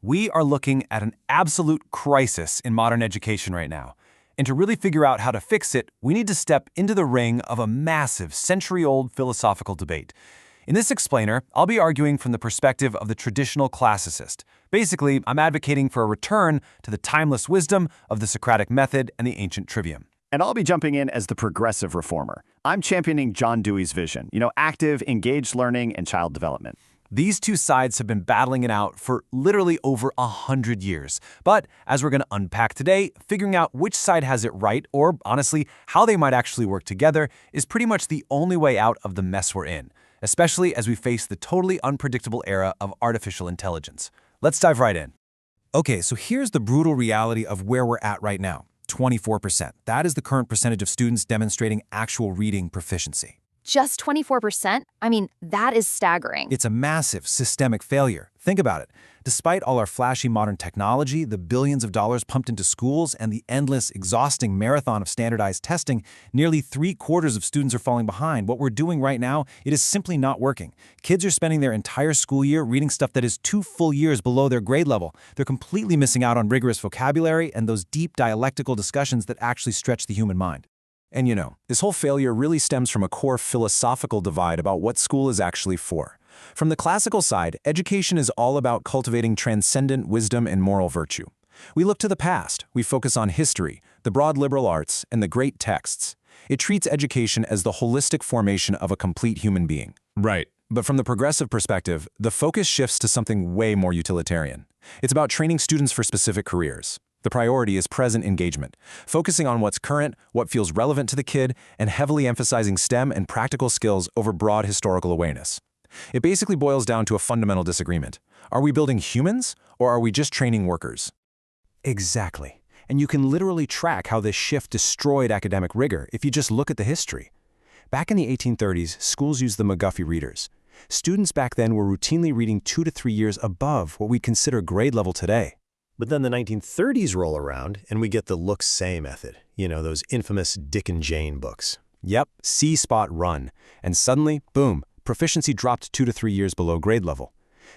We are looking at an absolute crisis in modern education right now. And to really figure out how to fix it, we need to step into the ring of a massive, century-old philosophical debate. In this explainer, I'll be arguing from the perspective of the traditional classicist. Basically, I'm advocating for a return to the timeless wisdom of the Socratic method and the ancient Trivium. And I'll be jumping in as the progressive reformer. I'm championing John Dewey's vision, active, engaged learning and child development. These two sides have been battling it out for literally over 100 years. But as we're going to unpack today, figuring out which side has it right, or honestly, how they might actually work together, is pretty much the only way out of the mess we're in, especially as we face the totally unpredictable era of artificial intelligence. Let's dive right in. Okay, so here's the brutal reality of where we're at right now. 24%. That is the current percentage of students demonstrating actual reading proficiency. Just 24%? I mean, that is staggering. It's a massive systemic failure. Think about it. Despite all our flashy modern technology, the billions of dollars pumped into schools, and the endless, exhausting marathon of standardized testing, nearly 3/4 of students are falling behind. What we're doing right now, it is simply not working. Kids are spending their entire school year reading stuff that is 2 full years below their grade level. They're completely missing out on rigorous vocabulary and those deep dialectical discussions that actually stretch the human mind. And this whole failure really stems from a core philosophical divide about what school is actually for. From the classical side, education is all about cultivating transcendent wisdom and moral virtue. We look to the past, we focus on history, the broad liberal arts, and the great texts. It treats education as the holistic formation of a complete human being. Right. But from the progressive perspective, the focus shifts to something way more utilitarian. It's about training students for specific careers. The priority is present engagement, focusing on what's current, what feels relevant to the kid, and heavily emphasizing STEM and practical skills over broad historical awareness. It basically boils down to a fundamental disagreement. Are we building humans, or are we just training workers? Exactly. And you can literally track how this shift destroyed academic rigor if you just look at the history. Back in the 1830s, schools used the McGuffey Readers. Students back then were routinely reading 2 to 3 years above what we'd consider grade level today. But then the 1930s roll around, and we get the look-say method. Those infamous Dick and Jane books. Yep, see, spot, run. And suddenly, boom, proficiency dropped 2 to 3 years below grade level.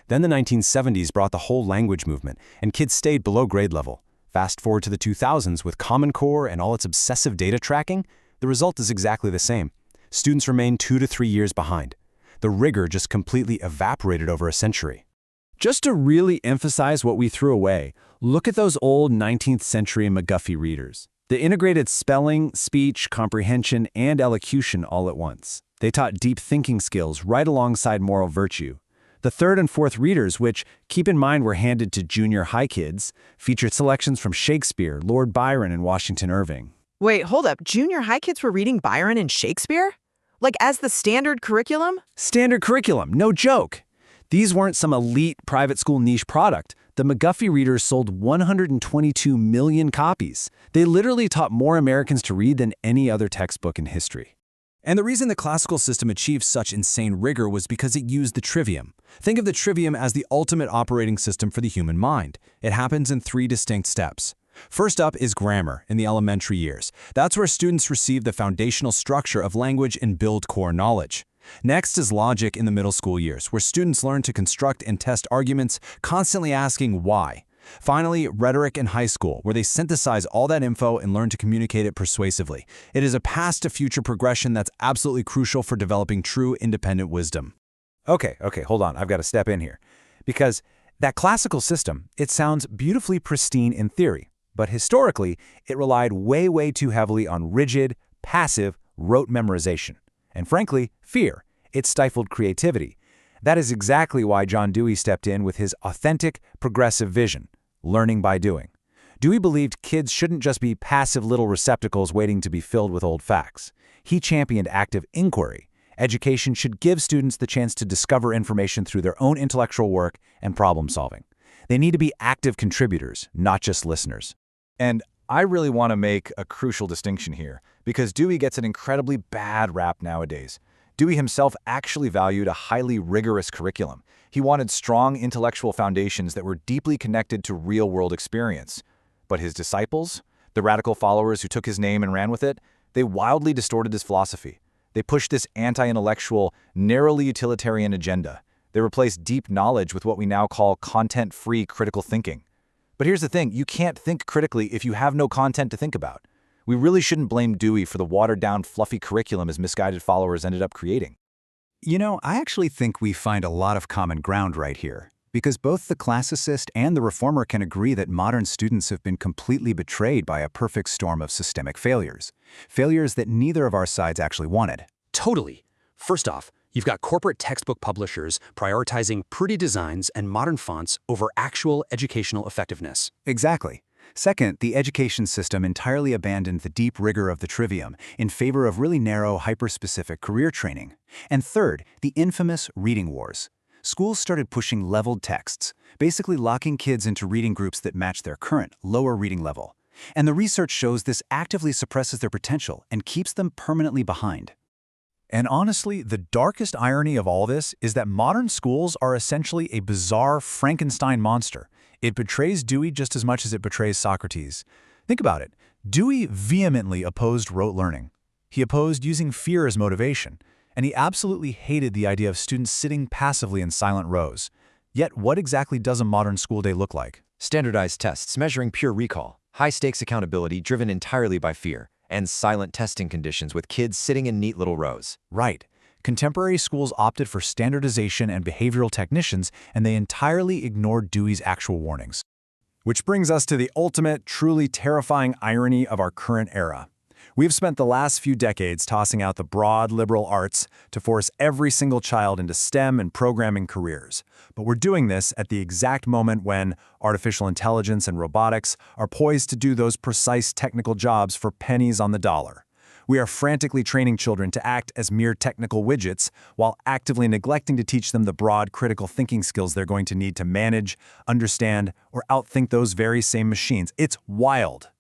Then the 1970s brought the whole language movement, and kids stayed below grade level. Fast forward to the 2000s with Common Core and all its obsessive data tracking, the result is exactly the same. Students remain 2 to 3 years behind. The rigor just completely evaporated over a century. Just to really emphasize what we threw away, look at those old 19th century McGuffey Readers. They integrated spelling, speech, comprehension, and elocution all at once. They taught deep thinking skills right alongside moral virtue. The third and fourth readers, which, keep in mind, were handed to junior high kids, featured selections from Shakespeare, Lord Byron, and Washington Irving. Wait, hold up. Junior high kids were reading Byron and Shakespeare? Like as the standard curriculum? Standard curriculum, no joke. These weren't some elite private school niche product. The McGuffey Readers sold 122 million copies. They literally taught more Americans to read than any other textbook in history. And the reason the classical system achieved such insane rigor was because it used the Trivium. Think of the Trivium as the ultimate operating system for the human mind. It happens in 3 distinct steps. First up is grammar in the elementary years. That's where students receive the foundational structure of language and build core knowledge. Next is logic in the middle school years, where students learn to construct and test arguments, constantly asking why. Finally, rhetoric in high school, where they synthesize all that info and learn to communicate it persuasively. It is a past to future progression that's absolutely crucial for developing true independent wisdom. Okay, hold on, I've got to step in here. Because that classical system, it sounds beautifully pristine in theory, but historically, it relied way too heavily on rigid, passive, rote memorization. And frankly, fear. It stifled creativity. That is exactly why John Dewey stepped in with his authentic, progressive vision, learning by doing. Dewey believed kids shouldn't just be passive little receptacles waiting to be filled with old facts. He championed active inquiry. Education should give students the chance to discover information through their own intellectual work and problem solving. They need to be active contributors, not just listeners. And I really want to make a crucial distinction here, because Dewey gets an incredibly bad rap nowadays. Dewey himself actually valued a highly rigorous curriculum. He wanted strong intellectual foundations that were deeply connected to real-world experience. But his disciples, the radical followers who took his name and ran with it, they wildly distorted his philosophy. They pushed this anti-intellectual, narrowly utilitarian agenda. They replaced deep knowledge with what we now call content-free critical thinking. But here's the thing, you can't think critically if you have no content to think about. We really shouldn't blame Dewey for the watered-down, fluffy curriculum his misguided followers ended up creating. You know, I actually think we find a lot of common ground right here, because both the classicist and the reformer can agree that modern students have been completely betrayed by a perfect storm of systemic failures. Failures that neither of our sides actually wanted. Totally. First off, you've got corporate textbook publishers prioritizing pretty designs and modern fonts over actual educational effectiveness. Exactly. Second, the education system entirely abandoned the deep rigor of the Trivium in favor of really narrow, hyper-specific career training. And third, the infamous reading wars. Schools started pushing leveled texts, basically locking kids into reading groups that match their current, lower reading level. And the research shows this actively suppresses their potential and keeps them permanently behind. And honestly, the darkest irony of all this is that modern schools are essentially a bizarre Frankenstein monster. It betrays Dewey just as much as it betrays Socrates. Think about it. Dewey vehemently opposed rote learning. He opposed using fear as motivation, and he absolutely hated the idea of students sitting passively in silent rows. Yet what exactly does a modern school day look like? Standardized tests measuring pure recall, high-stakes accountability driven entirely by fear, and silent testing conditions with kids sitting in neat little rows. Right. Contemporary schools opted for standardization and behavioral technicians, and they entirely ignored Dewey's actual warnings. Which brings us to the ultimate, truly terrifying irony of our current era. We've spent the last few decades tossing out the broad liberal arts to force every single child into STEM and programming careers. But we're doing this at the exact moment when artificial intelligence and robotics are poised to do those precise technical jobs for pennies on the dollar. We are frantically training children to act as mere technical widgets while actively neglecting to teach them the broad critical thinking skills they're going to need to manage, understand, or outthink those very same machines. It's wild.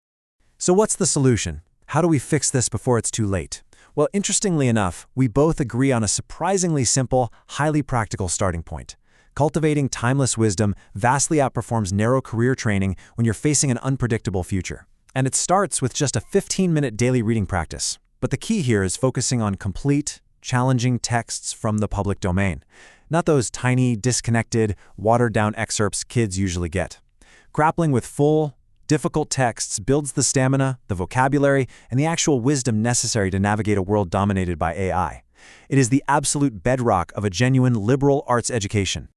So what's the solution? How do we fix this before it's too late? Well, interestingly enough, we both agree on a surprisingly simple, highly practical starting point. Cultivating timeless wisdom vastly outperforms narrow career training when you're facing an unpredictable future. And it starts with just a 15-minute daily reading practice. But the key here is focusing on complete, challenging texts from the public domain, not those tiny, disconnected, watered-down excerpts kids usually get. Grappling with full, difficult texts builds the stamina, the vocabulary, and the actual wisdom necessary to navigate a world dominated by AI. It is the absolute bedrock of a genuine liberal arts education.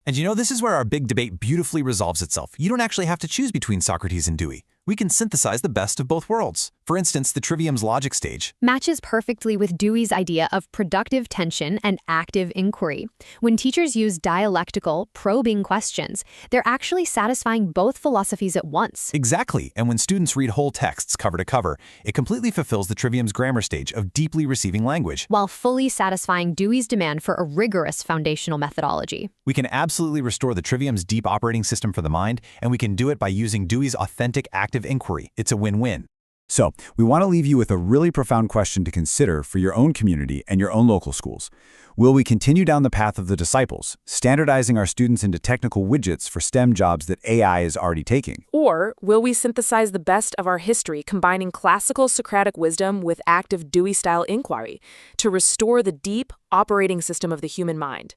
And you know, this is where our big debate beautifully resolves itself. You don't actually have to choose between Socrates and Dewey. We can synthesize the best of both worlds. For instance, the Trivium's logic stage matches perfectly with Dewey's idea of productive tension and active inquiry. When teachers use dialectical, probing questions, they're actually satisfying both philosophies at once. Exactly, and when students read whole texts cover to cover, it completely fulfills the Trivium's grammar stage of deeply receiving language, while fully satisfying Dewey's demand for a rigorous foundational methodology. We can absolutely restore the Trivium's deep operating system for the mind, and we can do it by using Dewey's authentic active inquiry. It's a win-win. So, we want to leave you with a really profound question to consider for your own community and your own local schools. Will we continue down the path of the disciples, standardizing our students into technical widgets for STEM jobs that AI is already taking? Or will we synthesize the best of our history, combining classical Socratic wisdom with active Dewey-style inquiry to restore the deep operating system of the human mind?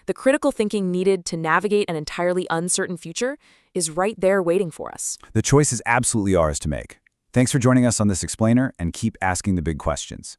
The critical thinking needed to navigate an entirely uncertain future is right there waiting for us. The choice is absolutely ours to make. Thanks for joining us on this explainer, and keep asking the big questions.